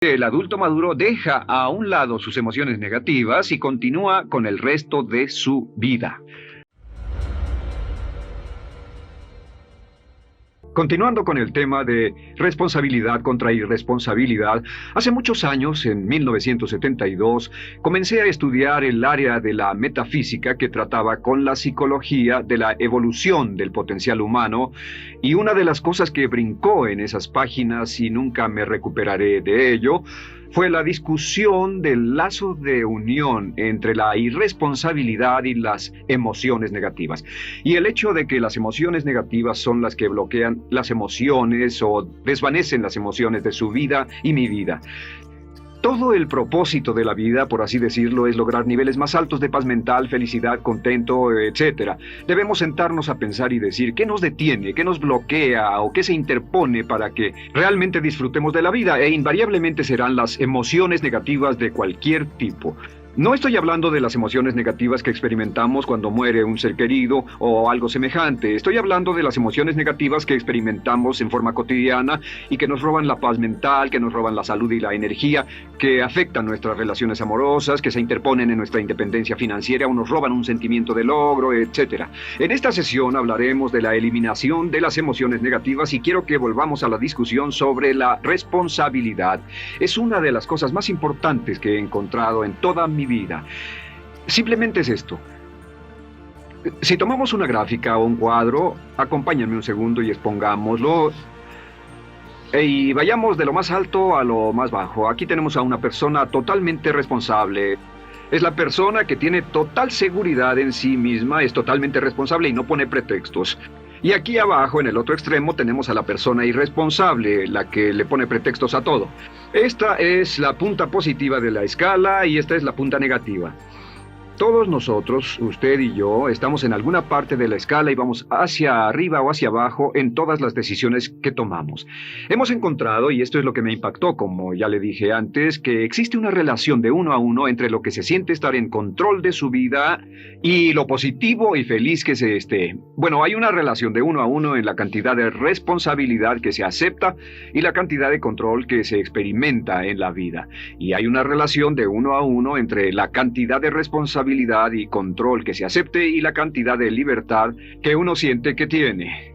El adulto maduro deja a un lado sus emociones negativas y continúa con el resto de su vida. Continuando con el tema de responsabilidad contra irresponsabilidad, hace muchos años, en 1972, comencé a estudiar el área de la metafísica que trataba con la psicología de la evolución del potencial humano, y una de las cosas que brincó en esas páginas, y nunca me recuperaré de ello, fue la discusión del lazo de unión entre la irresponsabilidad y las emociones negativas. Y el hecho de que las emociones negativas son las que bloquean las emociones o desvanecen las emociones de su vida y mi vida. Todo el propósito de la vida, por así decirlo, es lograr niveles más altos de paz mental, felicidad, contento, etc. Debemos sentarnos a pensar y decir qué nos detiene, qué nos bloquea o qué se interpone para que realmente disfrutemos de la vida, e invariablemente serán las emociones negativas de cualquier tipo. No estoy hablando de las emociones negativas que experimentamos cuando muere un ser querido o algo semejante. Estoy hablando de las emociones negativas que experimentamos en forma cotidiana y que nos roban la paz mental, que nos roban la salud y la energía, que afectan nuestras relaciones amorosas, que se interponen en nuestra independencia financiera o nos roban un sentimiento de logro, etc. En esta sesión hablaremos de la eliminación de las emociones negativas y quiero que volvamos a la discusión sobre la responsabilidad. Es una de las cosas más importantes que he encontrado en toda mi vida. Simplemente es esto. Si tomamos una gráfica o un cuadro, acompáñenme un segundo y expongámoslo. Y vayamos de lo más alto a lo más bajo. Aquí tenemos a una persona totalmente responsable. Es la persona que tiene total seguridad en sí misma, es totalmente responsable y no pone pretextos. Y aquí abajo, en el otro extremo, tenemos a la persona irresponsable, la que le pone pretextos a todo. Esta es la punta positiva de la escala y esta es la punta negativa. Todos nosotros, usted y yo, estamos en alguna parte de la escala y vamos hacia arriba o hacia abajo en todas las decisiones que tomamos. Hemos encontrado, y esto es lo que me impactó, como ya le dije antes, que existe una relación de uno a uno entre lo que se siente estar en control de su vida y lo positivo y feliz que se esté. Bueno, hay una relación de uno a uno en la cantidad de responsabilidad que se acepta y la cantidad de control que se experimenta en la vida. Y hay una relación de uno a uno entre la cantidad de responsabilidad y control que se acepte y la cantidad de libertad que uno siente que tiene.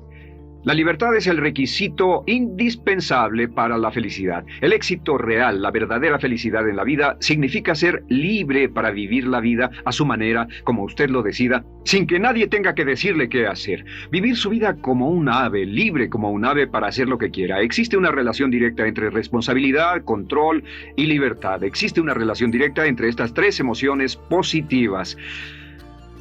La libertad es el requisito indispensable para la felicidad. El éxito real, la verdadera felicidad en la vida, significa ser libre para vivir la vida a su manera, como usted lo decida, sin que nadie tenga que decirle qué hacer. Vivir su vida como un ave, libre como un ave para hacer lo que quiera. Existe una relación directa entre responsabilidad, control y libertad. Existe una relación directa entre estas tres emociones positivas.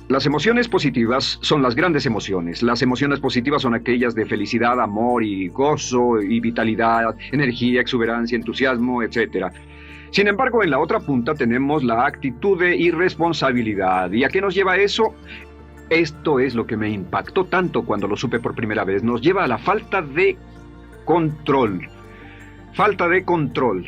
Las emociones positivas son las grandes emociones. Las emociones positivas son aquellas de felicidad, amor y gozo y vitalidad, energía, exuberancia, entusiasmo, etc. Sin embargo, en la otra punta tenemos la actitud de irresponsabilidad. ¿Y a qué nos lleva eso? Esto es lo que me impactó tanto cuando lo supe por primera vez. Nos lleva a la falta de control. Falta de control.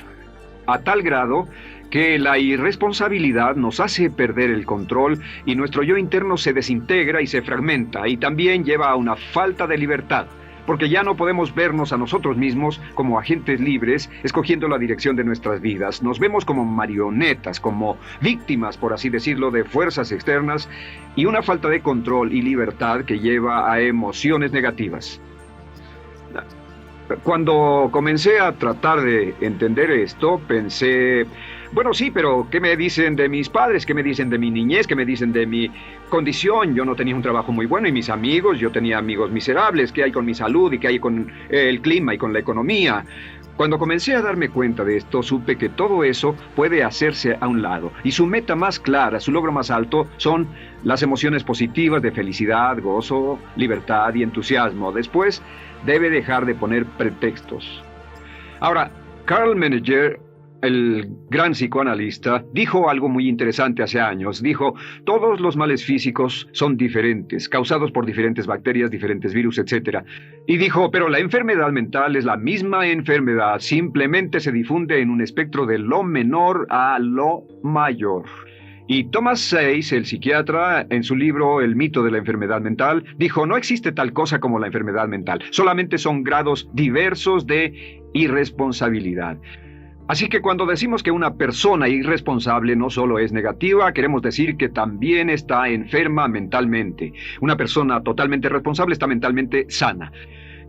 A tal grado que la irresponsabilidad nos hace perder el control y nuestro yo interno se desintegra y se fragmenta, y también lleva a una falta de libertad, porque ya no podemos vernos a nosotros mismos como agentes libres escogiendo la dirección de nuestras vidas. Nos vemos como marionetas, como víctimas, por así decirlo, de fuerzas externas, y una falta de control y libertad que lleva a emociones negativas. Cuando comencé a tratar de entender esto, pensé, bueno, sí, pero ¿qué me dicen de mis padres? ¿Qué me dicen de mi niñez? ¿Qué me dicen de mi condición? Yo no tenía un trabajo muy bueno y mis amigos, yo tenía amigos miserables. ¿Qué hay con mi salud y qué hay con el clima y con la economía? Cuando comencé a darme cuenta de esto, supe que todo eso puede hacerse a un lado. Y su meta más clara, su logro más alto, son las emociones positivas de felicidad, gozo, libertad y entusiasmo. Después, debe dejar de poner pretextos. Ahora, Carl Menninger, el gran psicoanalista, dijo algo muy interesante hace años. Dijo, todos los males físicos son diferentes, causados por diferentes bacterias, diferentes virus, etc. Y dijo, pero la enfermedad mental es la misma enfermedad, simplemente se difunde en un espectro de lo menor a lo mayor. Y Thomas Sayce, el psiquiatra, en su libro El mito de la enfermedad mental, dijo, no existe tal cosa como la enfermedad mental, solamente son grados diversos de irresponsabilidad. Así que cuando decimos que una persona irresponsable no solo es negativa, queremos decir que también está enferma mentalmente. Una persona totalmente responsable está mentalmente sana.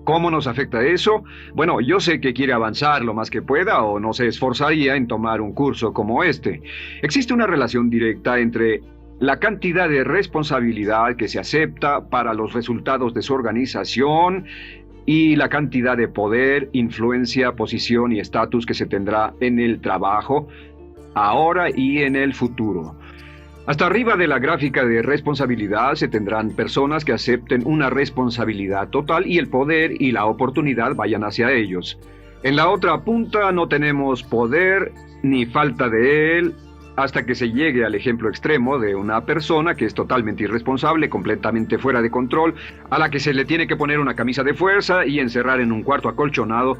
¿Cómo nos afecta eso? Bueno, yo sé que quiere avanzar lo más que pueda o no se esforzaría en tomar un curso como este. Existe una relación directa entre la cantidad de responsabilidad que se acepta para los resultados de su organización y la cantidad de poder, influencia, posición y estatus que se tendrá en el trabajo, ahora y en el futuro. Hasta arriba de la gráfica de responsabilidad se tendrán personas que acepten una responsabilidad total y el poder y la oportunidad vayan hacia ellos. En la otra punta no tenemos poder ni falta de él, hasta que se llegue al ejemplo extremo de una persona que es totalmente irresponsable, completamente fuera de control, a la que se le tiene que poner una camisa de fuerza y encerrar en un cuarto acolchonado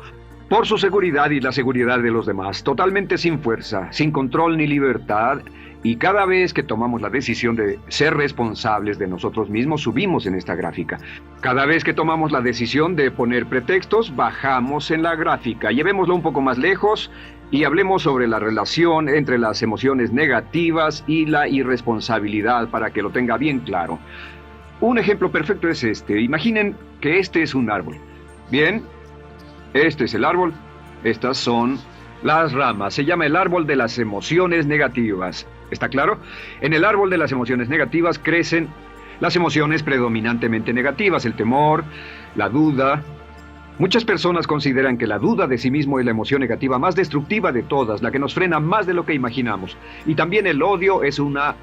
por su seguridad y la seguridad de los demás, totalmente sin fuerza, sin control ni libertad. Y cada vez que tomamos la decisión de ser responsables de nosotros mismos, subimos en esta gráfica. Cada vez que tomamos la decisión de poner pretextos, bajamos en la gráfica. Llevémoslo un poco más lejos y hablemos sobre la relación entre las emociones negativas y la irresponsabilidad para que lo tenga bien claro. Un ejemplo perfecto es este. Imaginen que este es un árbol. Bien, este es el árbol. Estas son las ramas. Se llama el árbol de las emociones negativas. ¿Está claro? En el árbol de las emociones negativas crecen las emociones predominantemente negativas, el temor, la duda. Muchas personas consideran que la duda de sí mismo es la emoción negativa más destructiva de todas, la que nos frena más de lo que imaginamos. Y también el odio es una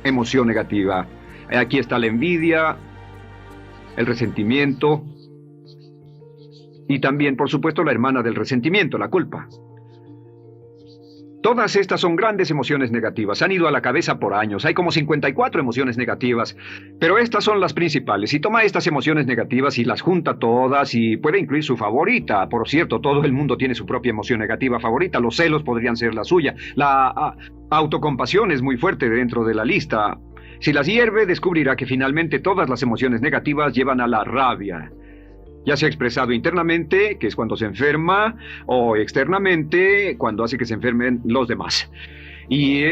emoción negativa. Aquí está la envidia, el resentimiento y también, por supuesto, la hermana del resentimiento, la culpa. Todas estas son grandes emociones negativas. Han ido a la cabeza por años. Hay como 54 emociones negativas. Pero estas son las principales. Si toma estas emociones negativas y las junta todas y puede incluir su favorita. Por cierto, todo el mundo tiene su propia emoción negativa favorita. Los celos podrían ser la suya. La autocompasión es muy fuerte dentro de la lista. Si las hierve, descubrirá que finalmente todas las emociones negativas llevan a la rabia. Ya sea expresado internamente, que es cuando se enferma, o externamente, cuando hace que se enfermen los demás. Y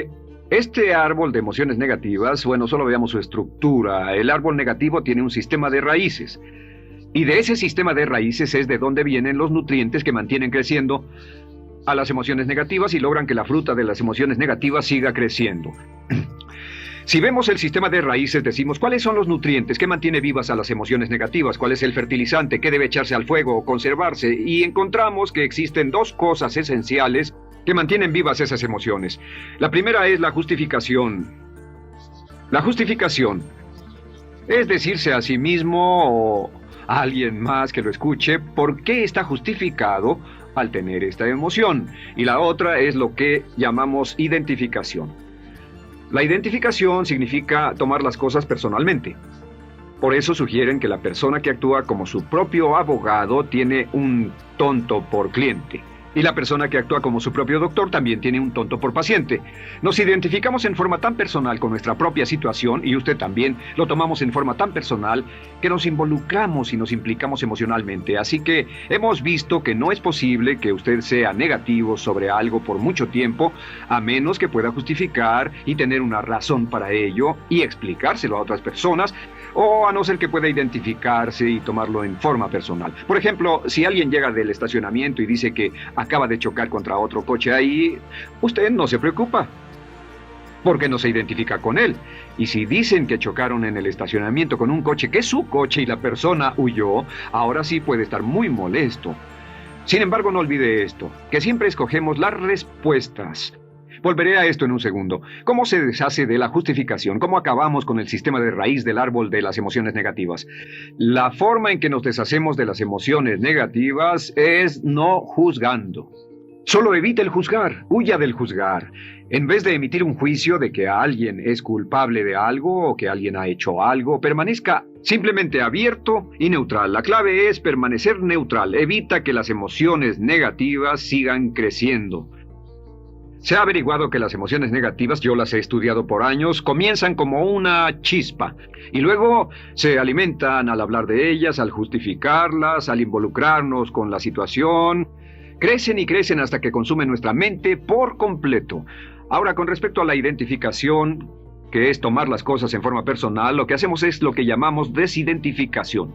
este árbol de emociones negativas, bueno, solo veamos su estructura. El árbol negativo tiene un sistema de raíces. Y de ese sistema de raíces es de donde vienen los nutrientes que mantienen creciendo a las emociones negativas y logran que la fruta de las emociones negativas siga creciendo. Si vemos el sistema de raíces, decimos, ¿cuáles son los nutrientes que mantiene vivas a las emociones negativas? ¿Cuál es el fertilizante que debe echarse al fuego o conservarse? Y encontramos que existen dos cosas esenciales que mantienen vivas esas emociones. La primera es la justificación. La justificación es decirse a sí mismo o a alguien más que lo escuche por qué está justificado al tener esta emoción. Y la otra es lo que llamamos identificación. La identificación significa tomar las cosas personalmente. Por eso sugieren que la persona que actúa como su propio abogado tiene un tonto por cliente. Y la persona que actúa como su propio doctor también tiene un tonto por paciente. Nos identificamos en forma tan personal con nuestra propia situación, y usted también, lo tomamos en forma tan personal, que nos involucramos y nos implicamos emocionalmente. Así que hemos visto que no es posible que usted sea negativo sobre algo por mucho tiempo, a menos que pueda justificar y tener una razón para ello y explicárselo a otras personas, o a no ser que pueda identificarse y tomarlo en forma personal. Por ejemplo, si alguien llega del estacionamiento y dice que acaba de chocar contra otro coche ahí, usted no se preocupa, porque no se identifica con él. Y si dicen que chocaron en el estacionamiento con un coche que es su coche y la persona huyó, ahora sí puede estar muy molesto. Sin embargo, no olvide esto, que siempre escogemos las respuestas. Volveré a esto en un segundo. ¿Cómo se deshace de la justificación? ¿Cómo acabamos con el sistema de raíz del árbol de las emociones negativas? La forma en que nos deshacemos de las emociones negativas es no juzgando. Solo evite el juzgar, huya del juzgar. En vez de emitir un juicio de que alguien es culpable de algo o que alguien ha hecho algo, permanezca simplemente abierto y neutral. La clave es permanecer neutral. Evita que las emociones negativas sigan creciendo. Se ha averiguado que las emociones negativas, yo las he estudiado por años, comienzan como una chispa y luego se alimentan al hablar de ellas, al justificarlas, al involucrarnos con la situación Crecen y crecen hasta que consumen nuestra mente por completo. Ahora, con respecto a la identificación, que es tomar las cosas en forma personal, lo que hacemos es lo que llamamos desidentificación.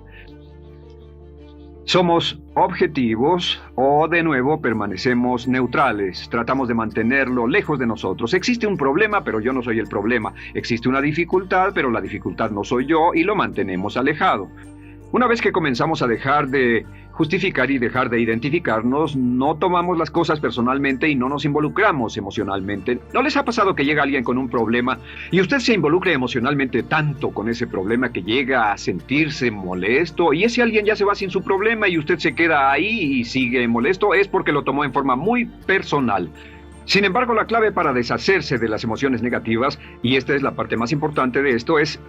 Somos objetivos o, de nuevo, permanecemos neutrales. Tratamos de mantenerlo lejos de nosotros. Existe un problema, pero yo no soy el problema. Existe una dificultad, pero la dificultad no soy yo, y lo mantenemos alejado. Una vez que comenzamos a dejar de justificar y dejar de identificarnos, no tomamos las cosas personalmente y no nos involucramos emocionalmente. ¿No les ha pasado que llega alguien con un problema y usted se involucra emocionalmente tanto con ese problema que llega a sentirse molesto y ese alguien ya se va sin su problema y usted se queda ahí y sigue molesto? Es porque lo tomó en forma muy personal. Sin embargo, la clave para deshacerse de las emociones negativas, y esta es la parte más importante de esto, es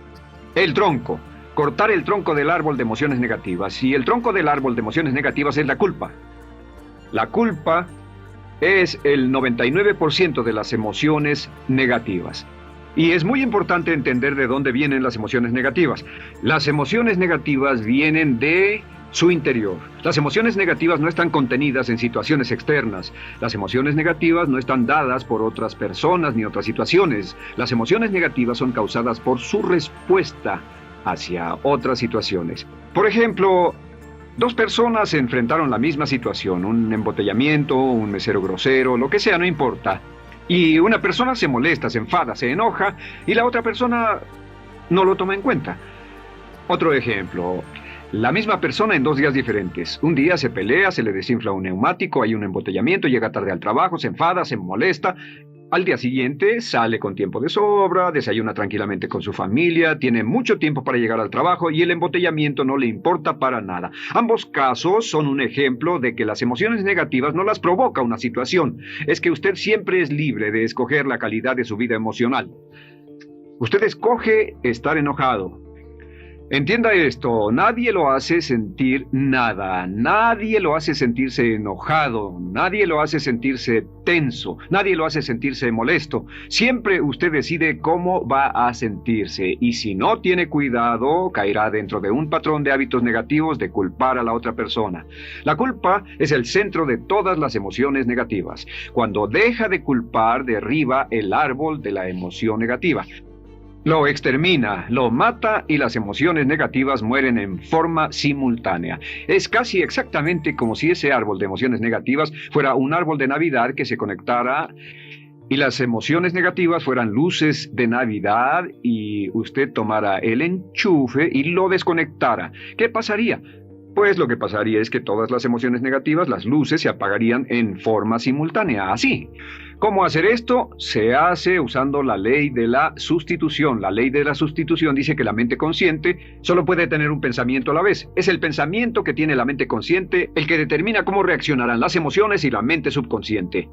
el tronco. Cortar el tronco del árbol de emociones negativas. Y el tronco del árbol de emociones negativas es la culpa. La culpa es el 99% de las emociones negativas. Y es muy importante entender de dónde vienen las emociones negativas. Las emociones negativas vienen de su interior. Las emociones negativas no están contenidas en situaciones externas. Las emociones negativas no están dadas por otras personas ni otras situaciones. Las emociones negativas son causadas por su respuesta hacia otras situaciones. Por ejemplo, dos personas se enfrentaron la misma situación, un embotellamiento, un mesero grosero, lo que sea, no importa. Y una persona se molesta, se enfada, se enoja, y la otra persona no lo toma en cuenta. Otro ejemplo, la misma persona en 2 días diferentes. Un día se pelea, se le desinfla un neumático, hay un embotellamiento, llega tarde al trabajo, se enfada, se molesta. Al día siguiente sale con tiempo de sobra, desayuna tranquilamente con su familia, tiene mucho tiempo para llegar al trabajo y el embotellamiento no le importa para nada. Ambos casos son un ejemplo de que las emociones negativas no las provoca una situación. Es que usted siempre es libre de escoger la calidad de su vida emocional. Usted escoge estar enojado. Entienda esto, nadie lo hace sentir nada, nadie lo hace sentirse enojado, nadie lo hace sentirse tenso, nadie lo hace sentirse molesto. Siempre usted decide cómo va a sentirse y si no tiene cuidado, caerá dentro de un patrón de hábitos negativos de culpar a la otra persona. La culpa es el centro de todas las emociones negativas. Cuando deja de culpar, derriba el árbol de la emoción negativa. Lo extermina, lo mata y las emociones negativas mueren en forma simultánea. Es casi exactamente como si ese árbol de emociones negativas fuera un árbol de Navidad que se conectara y las emociones negativas fueran luces de Navidad y usted tomara el enchufe y lo desconectara. ¿Qué pasaría? Pues lo que pasaría es que todas las emociones negativas, las luces, se apagarían en forma simultánea, así. ¿Cómo hacer esto? Se hace usando la ley de la sustitución. La ley de la sustitución dice que la mente consciente solo puede tener un pensamiento a la vez. Es el pensamiento que tiene la mente consciente el que determina cómo reaccionarán las emociones y la mente subconsciente.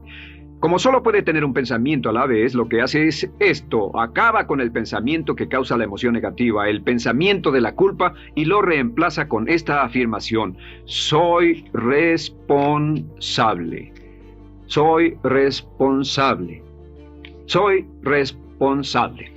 Como solo puede tener un pensamiento a la vez, lo que hace es esto: acaba con el pensamiento que causa la emoción negativa, el pensamiento de la culpa, y lo reemplaza con esta afirmación: soy responsable. Soy responsable. Soy responsable.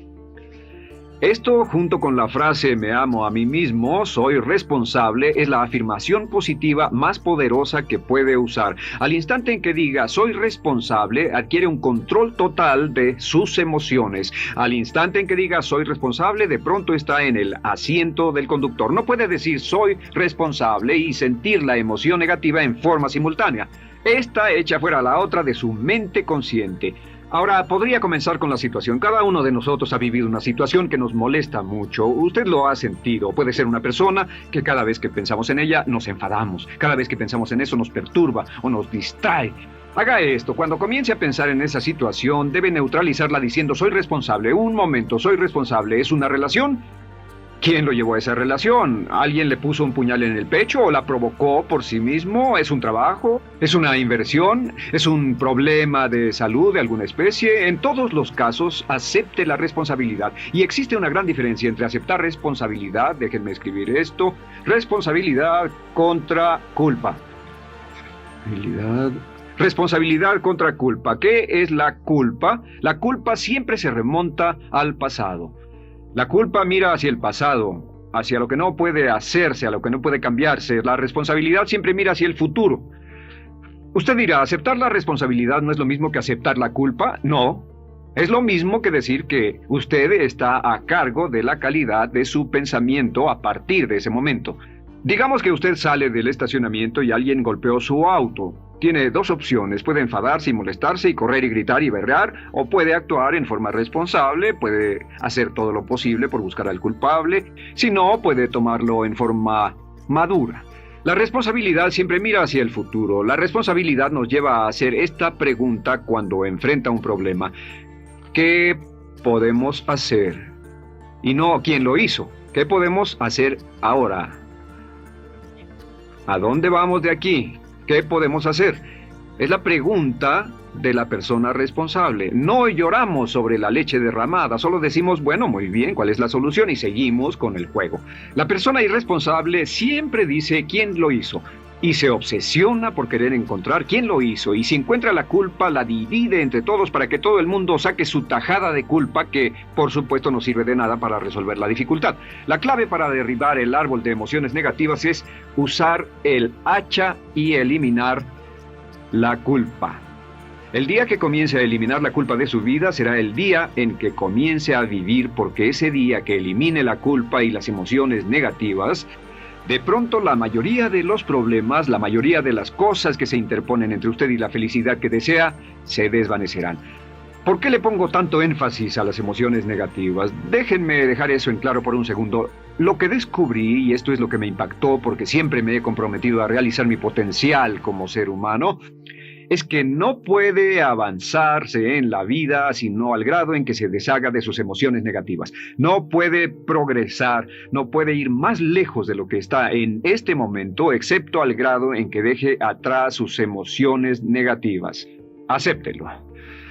Esto, junto con la frase me amo a mí mismo, soy responsable, es la afirmación positiva más poderosa que puede usar. Al instante en que diga soy responsable, adquiere un control total de sus emociones. Al instante en que diga soy responsable, de pronto está en el asiento del conductor. No puede decir soy responsable y sentir la emoción negativa en forma simultánea. Esta echa fuera la otra de su mente consciente. Ahora, podría comenzar con la situación. Cada uno de nosotros ha vivido una situación que nos molesta mucho. Usted lo ha sentido. Puede ser una persona que cada vez que pensamos en ella nos enfadamos. Cada vez que pensamos en eso nos perturba o nos distrae. Haga esto. Cuando comience a pensar en esa situación, debe neutralizarla diciendo soy responsable. Un momento, soy responsable. ¿Es una relación? ¿Quién lo llevó a esa relación? ¿Alguien le puso un puñal en el pecho o la provocó por sí mismo? ¿Es un trabajo? ¿Es una inversión? ¿Es un problema de salud de alguna especie? En todos los casos, acepte la responsabilidad. Y existe una gran diferencia entre aceptar responsabilidad, déjenme escribir esto, responsabilidad contra culpa. Responsabilidad contra culpa. ¿Qué es la culpa? La culpa siempre se remonta al pasado. La culpa mira hacia el pasado, hacia lo que no puede hacerse, a lo que no puede cambiarse. La responsabilidad siempre mira hacia el futuro. Usted dirá, ¿aceptar la responsabilidad no es lo mismo que aceptar la culpa? No. Es lo mismo que decir que usted está a cargo de la calidad de su pensamiento a partir de ese momento. Digamos que usted sale del estacionamiento y alguien golpeó su auto. Tiene dos opciones: puede enfadarse y molestarse y correr y gritar y berrear, o puede actuar en forma responsable, puede hacer todo lo posible por buscar al culpable. Si no, puede tomarlo en forma madura. La responsabilidad siempre mira hacia el futuro. La responsabilidad nos lleva a hacer esta pregunta cuando enfrenta un problema: ¿qué podemos hacer? Y no quién lo hizo. ¿Qué podemos hacer ahora? ¿A dónde vamos de aquí? ¿Qué podemos hacer? Es la pregunta de la persona responsable. No lloramos sobre la leche derramada, solo decimos, bueno, muy bien, ¿cuál es la solución? Y seguimos con el juego. La persona irresponsable siempre dice quién lo hizo y se obsesiona por querer encontrar quién lo hizo, y si encuentra la culpa la divide entre todos para que todo el mundo saque su tajada de culpa, que por supuesto no sirve de nada para resolver la dificultad. La clave para derribar el árbol de emociones negativas es usar el hacha y eliminar la culpa. El día que comience a eliminar la culpa de su vida será el día en que comience a vivir, porque ese día que elimine la culpa y las emociones negativas, de pronto la mayoría de los problemas, la mayoría de las cosas que se interponen entre usted y la felicidad que desea, se desvanecerán. ¿Por qué le pongo tanto énfasis a las emociones negativas? Déjenme dejar eso en claro por un segundo. Lo que descubrí, y esto es lo que me impactó porque siempre me he comprometido a realizar mi potencial como ser humano, es que no puede avanzarse en la vida sino al grado en que se deshaga de sus emociones negativas. No puede progresar, no puede ir más lejos de lo que está en este momento, excepto al grado en que deje atrás sus emociones negativas. Acéptelo.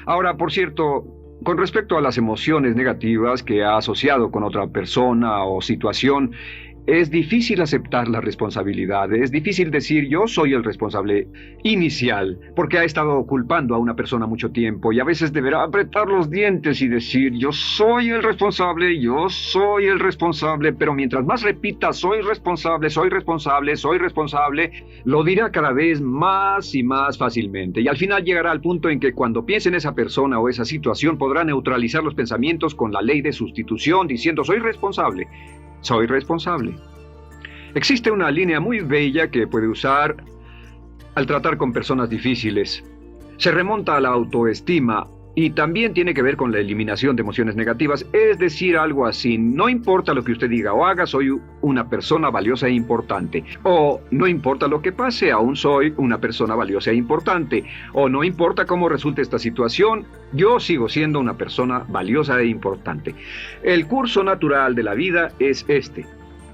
Ahora, por cierto, con respecto a las emociones negativas que ha asociado con otra persona o situación, es difícil aceptar la responsabilidad, es difícil decir yo soy el responsable inicial, porque ha estado culpando a una persona mucho tiempo y a veces deberá apretar los dientes y decir yo soy el responsable, pero mientras más repita soy responsable, lo dirá cada vez más y más fácilmente, y al final llegará al punto en que cuando piense en esa persona o esa situación podrá neutralizar los pensamientos con la ley de sustitución diciendo soy responsable. Existe una línea muy bella que puede usar al tratar con personas difíciles. Se remonta a la autoestima y también tiene que ver con la eliminación de emociones negativas, es decir, algo así: no importa lo que usted diga o haga, soy una persona valiosa e importante. O no importa lo que pase, aún soy una persona valiosa e importante. O no importa cómo resulte esta situación, yo sigo siendo una persona valiosa e importante. El curso natural de la vida es este.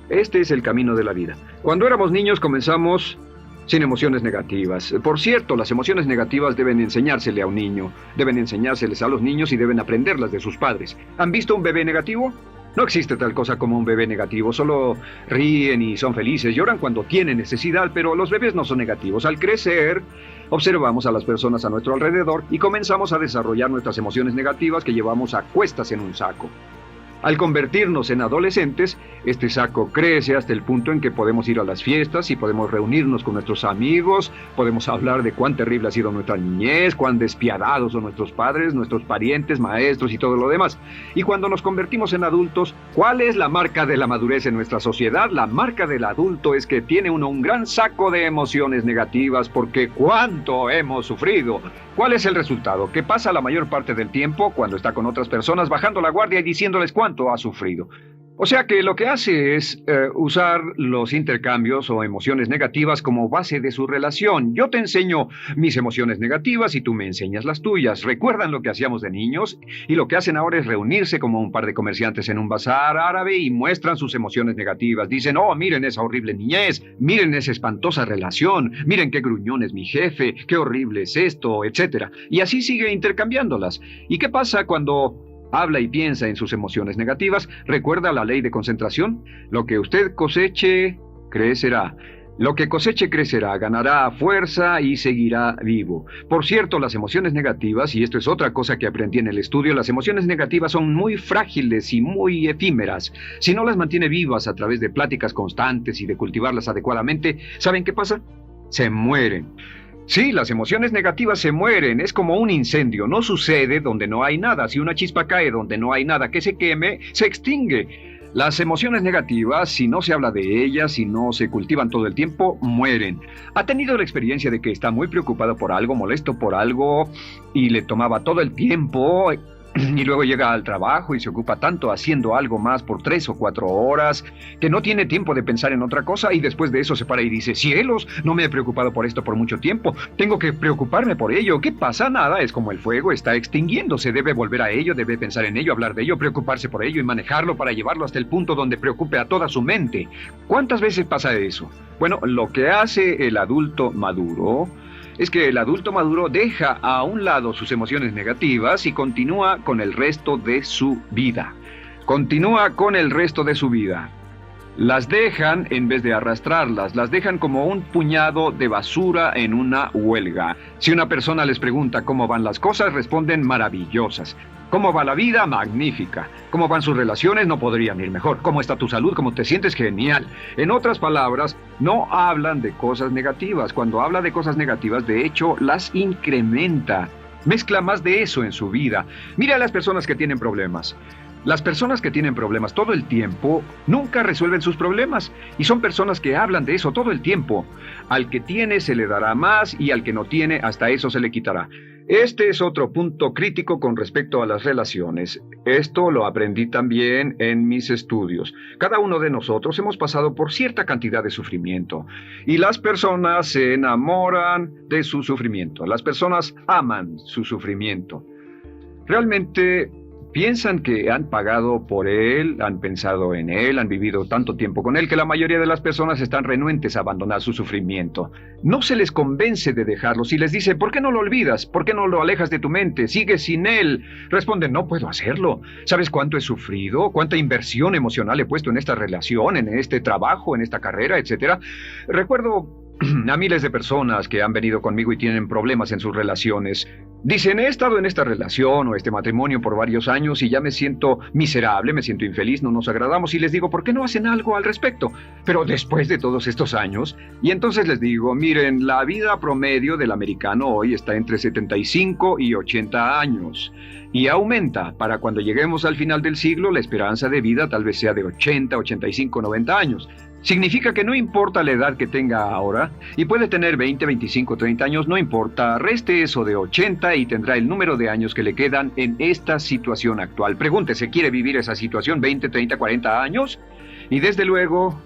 Este es el camino de la vida. Cuando éramos niños comenzamos sin emociones negativas. Por cierto, las emociones negativas deben enseñársele a un niño, deben enseñárseles a los niños y deben aprenderlas de sus padres. ¿Han visto un bebé negativo? No existe tal cosa como un bebé negativo, solo ríen y son felices, lloran cuando tienen necesidad, pero los bebés no son negativos. Al crecer, observamos a las personas a nuestro alrededor y comenzamos a desarrollar nuestras emociones negativas que llevamos a cuestas en un saco. Al convertirnos en adolescentes, este saco crece hasta el punto en que podemos ir a las fiestas y podemos reunirnos con nuestros amigos, podemos hablar de cuán terrible ha sido nuestra niñez, cuán despiadados son nuestros padres, nuestros parientes, maestros y todo lo demás. Y cuando nos convertimos en adultos, ¿cuál es la marca de la madurez en nuestra sociedad? La marca del adulto es que tiene uno un gran saco de emociones negativas, porque ¿cuánto hemos sufrido? ¿Cuál es el resultado? Que pasa la mayor parte del tiempo, cuando está con otras personas, bajando la guardia y diciéndoles cuánto ha sufrido. O sea que lo que hace es usar los intercambios o emociones negativas como base de su relación. Yo te enseño mis emociones negativas y tú me enseñas las tuyas. ¿Recuerdan lo que hacíamos de niños? Y lo que hacen ahora es reunirse como un par de comerciantes en un bazar árabe y muestran sus emociones negativas. Dicen, oh, miren esa horrible niñez, miren esa espantosa relación, miren qué gruñón es mi jefe, qué horrible es esto, etc. Y así sigue intercambiándolas. ¿Y qué pasa cuando habla y piensa en sus emociones negativas? ¿Recuerda la ley de concentración? Lo que usted coseche, crecerá. Lo que coseche crecerá, ganará fuerza y seguirá vivo. Por cierto, las emociones negativas, y esto es otra cosa que aprendí en el estudio, las emociones negativas son muy frágiles y muy efímeras. Si no las mantiene vivas a través de pláticas constantes y de cultivarlas adecuadamente, ¿saben qué pasa? Se mueren. Sí, las emociones negativas se mueren, es como un incendio, no sucede donde no hay nada. Si una chispa cae donde no hay nada que se queme, se extingue. Las emociones negativas, si no se habla de ellas, si no se cultivan todo el tiempo, mueren. ¿Ha tenido la experiencia de que está muy preocupado por algo, molesto por algo, y le tomaba todo el tiempo, y luego llega al trabajo y se ocupa tanto haciendo algo más por 3 o 4 horas que no tiene tiempo de pensar en otra cosa, y después de eso se para y dice: cielos, no me he preocupado por esto por mucho tiempo, tengo que preocuparme por ello? ¿Qué pasa? Nada, es como el fuego, está extinguiéndose, debe volver a ello, debe pensar en ello, hablar de ello, preocuparse por ello y manejarlo para llevarlo hasta el punto donde preocupe a toda su mente. ¿Cuántas veces pasa eso? Bueno, lo que hace el adulto maduro es que el adulto maduro deja a un lado sus emociones negativas y continúa con el resto de su vida. Continúa con el resto de su vida. Las dejan en vez de arrastrarlas, las dejan como un puñado de basura en una huelga. Si una persona les pregunta cómo van las cosas, responden: maravillosas. ¿Cómo va la vida? Magnífica. ¿Cómo van sus relaciones? No podrían ir mejor. ¿Cómo está tu salud? ¿Cómo te sientes? Genial. En otras palabras, no hablan de cosas negativas. Cuando habla de cosas negativas, de hecho, las incrementa. Mezcla más de eso en su vida. Mira a las personas que tienen problemas. Las personas que tienen problemas todo el tiempo nunca resuelven sus problemas, y son personas que hablan de eso todo el tiempo. Al que tiene se le dará más, y al que no tiene hasta eso se le quitará. Este es otro punto crítico con respecto a las relaciones. Esto lo aprendí también en mis estudios. Cada uno de nosotros hemos pasado por cierta cantidad de sufrimiento, y las personas se enamoran de su sufrimiento. Las personas aman su sufrimiento. Realmente piensan que han pagado por él, han pensado en él, han vivido tanto tiempo con él, que la mayoría de las personas están renuentes a abandonar su sufrimiento. No se les convence de dejarlo. Si les dice: ¿por qué no lo olvidas? ¿Por qué no lo alejas de tu mente? ¿Sigues sin él? Responden: no puedo hacerlo. ¿Sabes cuánto he sufrido? ¿Cuánta inversión emocional he puesto en esta relación, en este trabajo, en esta carrera, etcétera? Recuerdo a miles de personas que han venido conmigo y tienen problemas en sus relaciones. Dicen: he estado en esta relación o este matrimonio por varios años y ya me siento miserable, me siento infeliz, no nos agradamos. Y les digo: ¿por qué no hacen algo al respecto? Pero después de todos estos años, y entonces les digo: miren, la vida promedio del americano hoy está entre 75 y 80 años. Y aumenta. Para cuando lleguemos al final del siglo, la esperanza de vida tal vez sea de 80, 85, 90 años. Significa que no importa la edad que tenga ahora, y puede tener 20, 25, 30 años, no importa, reste eso de 80 y tendrá el número de años que le quedan en esta situación actual. Pregúntese: ¿quiere vivir esa situación 20, 30, 40 años? Y desde luego,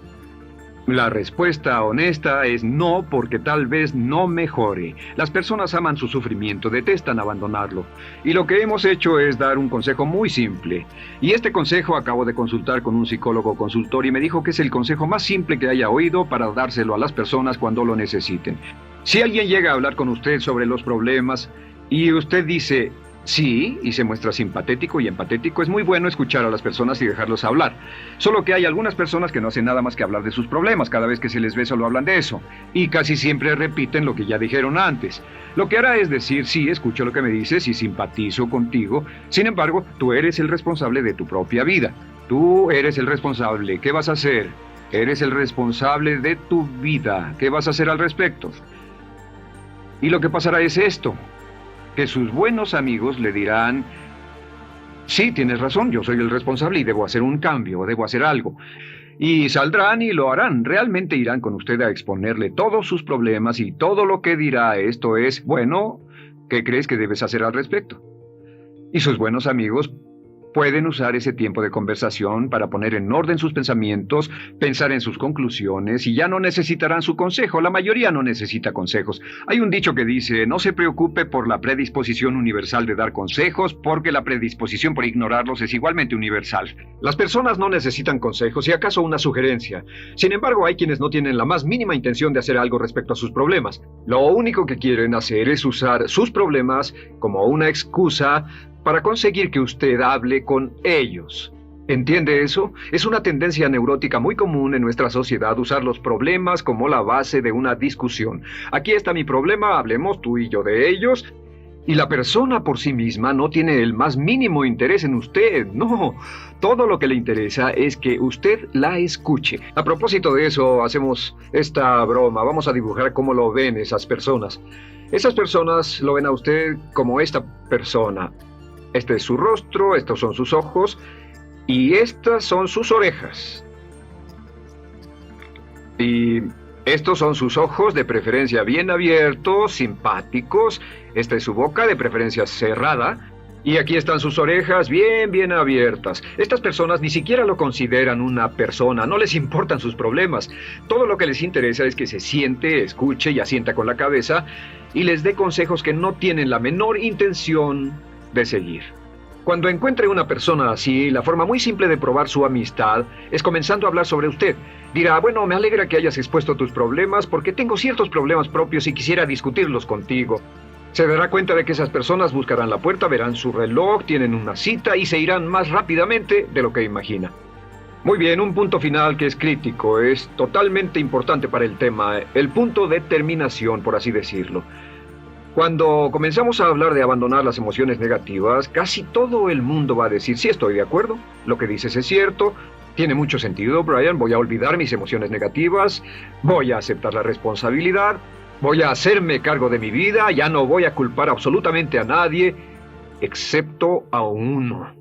la respuesta honesta es no, porque tal vez no mejore. Las personas aman su sufrimiento, detestan abandonarlo. Y lo que hemos hecho es dar un consejo muy simple. Y este consejo acabo de consultar con un psicólogo consultor y me dijo que es el consejo más simple que haya oído para dárselo a las personas cuando lo necesiten. Si alguien llega a hablar con usted sobre los problemas y usted dice sí, y se muestra simpatético y empatético, es muy bueno escuchar a las personas y dejarlos hablar. Solo que hay algunas personas que no hacen nada más que hablar de sus problemas. Cada vez que se les ve solo hablan de eso, y casi siempre repiten lo que ya dijeron antes. Lo que hará es decir: sí, escucho lo que me dices y simpatizo contigo. Sin embargo, tú eres el responsable de tu propia vida. Tú eres el responsable. ¿Qué vas a hacer? Eres el responsable de tu vida. ¿Qué vas a hacer al respecto? Y lo que pasará es esto: que sus buenos amigos le dirán: sí, tienes razón, yo soy el responsable y debo hacer un cambio, debo hacer algo. Y saldrán y lo harán. Realmente irán con usted a exponerle todos sus problemas, y todo lo que dirá esto es: bueno, ¿qué crees que debes hacer al respecto? Y sus buenos amigos pueden usar ese tiempo de conversación para poner en orden sus pensamientos, pensar en sus conclusiones, y ya no necesitarán su consejo. La mayoría no necesita consejos. Hay un dicho que dice: no se preocupe por la predisposición universal de dar consejos, porque la predisposición por ignorarlos es igualmente universal. Las personas no necesitan consejos, si acaso una sugerencia. Sin embargo, hay quienes no tienen la más mínima intención de hacer algo respecto a sus problemas. Lo único que quieren hacer es usar sus problemas como una excusa para conseguir que usted hable con ellos. ¿Entiende eso? Es una tendencia neurótica muy común en nuestra sociedad usar los problemas como la base de una discusión. Aquí está mi problema, hablemos tú y yo de ellos. Y la persona por sí misma no tiene el más mínimo interés en usted, no. Todo lo que le interesa es que usted la escuche. A propósito de eso, hacemos esta broma. Vamos a dibujar cómo lo ven esas personas. Esas personas lo ven a usted como esta persona. Este es su rostro, estos son sus ojos y estas son sus orejas. Y estos son sus ojos, de preferencia bien abiertos, simpáticos. Esta es su boca, de preferencia cerrada. Y aquí están sus orejas bien abiertas. Estas personas ni siquiera lo consideran una persona, no les importan sus problemas. Todo lo que les interesa es que se siente, escuche y asienta con la cabeza y les dé consejos que no tienen la menor intención de seguir. Cuando encuentre una persona así, la forma muy simple de probar su amistad es comenzando a hablar sobre usted. Dirá, bueno, me alegra que hayas expuesto tus problemas porque tengo ciertos problemas propios y quisiera discutirlos contigo. Se dará cuenta de que esas personas buscarán la puerta, verán su reloj, tienen una cita y se irán más rápidamente de lo que imagina. Muy bien, un punto final que es crítico, es totalmente importante para el tema, el punto de terminación, por así decirlo. Cuando comenzamos a hablar de abandonar las emociones negativas, casi todo el mundo va a decir, sí, estoy de acuerdo, lo que dices es cierto, tiene mucho sentido, Brian, voy a olvidar mis emociones negativas, voy a aceptar la responsabilidad, voy a hacerme cargo de mi vida, ya no voy a culpar absolutamente a nadie, excepto a uno.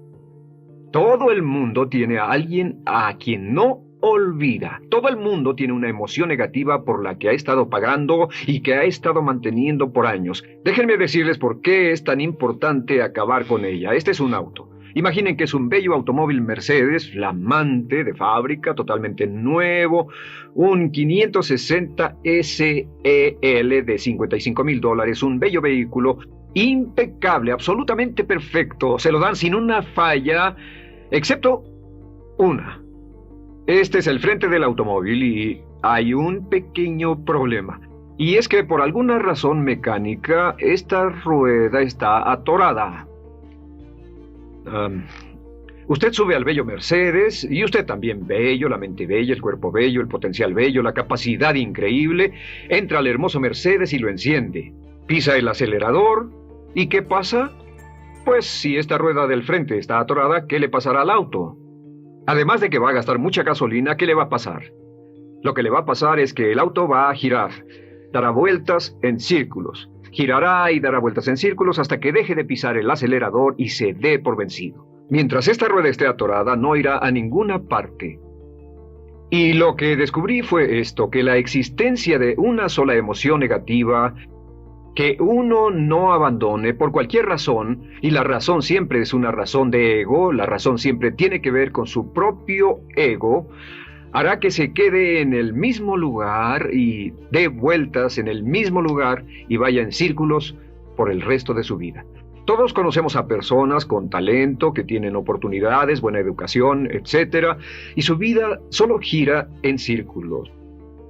Todo el mundo tiene a alguien a quien no olvida. Todo el mundo tiene una emoción negativa por la que ha estado pagando y que ha estado manteniendo por años. Déjenme decirles por qué es tan importante acabar con ella. Este es un auto. Imaginen que es un bello automóvil Mercedes, flamante, de fábrica, totalmente nuevo, un 560 SEL de $55,000, un bello vehículo, impecable, absolutamente perfecto. Se lo dan sin una falla, excepto una. Este es el frente del automóvil y hay un pequeño problema. Y es que por alguna razón mecánica, esta rueda está atorada. Usted sube al bello Mercedes, y usted también bello, la mente bella, el cuerpo bello, el potencial bello, la capacidad increíble. Entra al hermoso Mercedes y lo enciende. Pisa el acelerador, ¿y qué pasa? Pues si esta rueda del frente está atorada, ¿qué le pasará al auto? Además de que va a gastar mucha gasolina, ¿qué le va a pasar? Lo que le va a pasar es que el auto va a girar, dará vueltas en círculos. Girará y dará vueltas en círculos hasta que deje de pisar el acelerador y se dé por vencido. Mientras esta rueda esté atorada, no irá a ninguna parte. Y lo que descubrí fue esto, que la existencia de una sola emoción negativa que uno no abandone por cualquier razón, y la razón siempre es una razón de ego, la razón siempre tiene que ver con su propio ego, hará que se quede en el mismo lugar y dé vueltas en el mismo lugar y vaya en círculos por el resto de su vida. Todos conocemos a personas con talento, que tienen oportunidades, buena educación, etc., y su vida solo gira en círculos.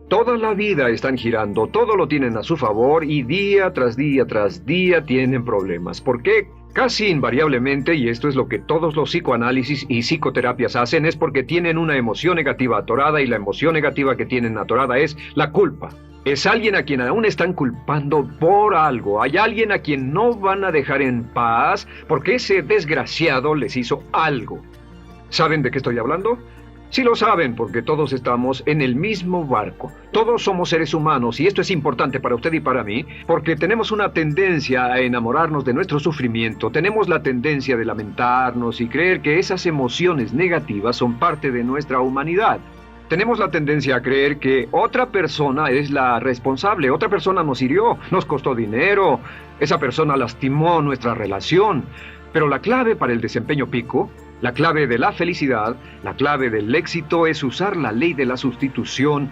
Toda la vida están girando, todo lo tienen a su favor y día tras día tras día tienen problemas. ¿Por qué? Casi invariablemente, y esto es lo que todos los psicoanálisis y psicoterapias hacen, es porque tienen una emoción negativa atorada y la emoción negativa que tienen atorada es la culpa. Es alguien a quien aún están culpando por algo. Hay alguien a quien no van a dejar en paz porque ese desgraciado les hizo algo. ¿Saben de qué estoy hablando? Sí lo saben, porque todos estamos en el mismo barco. Todos somos seres humanos, y esto es importante para usted y para mí, porque tenemos una tendencia a enamorarnos de nuestro sufrimiento. Tenemos la tendencia de lamentarnos y creer que esas emociones negativas son parte de nuestra humanidad. Tenemos la tendencia a creer que otra persona es la responsable, otra persona nos hirió, nos costó dinero, esa persona lastimó nuestra relación. Pero la clave para el desempeño pico, la clave de la felicidad, la clave del éxito es usar la ley de la sustitución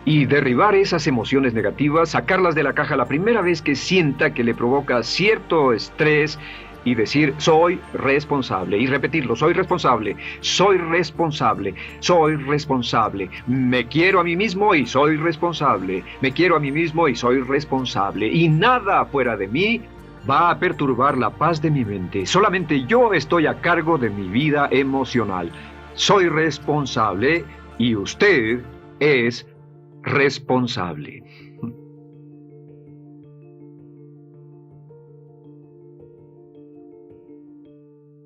y derribar esas emociones negativas, sacarlas de la caja la primera vez que sienta que le provoca cierto estrés y decir, soy responsable, y repetirlo, soy responsable, soy responsable, soy responsable, me quiero a mí mismo y soy responsable, me quiero a mí mismo y soy responsable, y nada fuera de mí va a perturbar la paz de mi mente. Solamente yo estoy a cargo de mi vida emocional. Soy responsable y usted es responsable.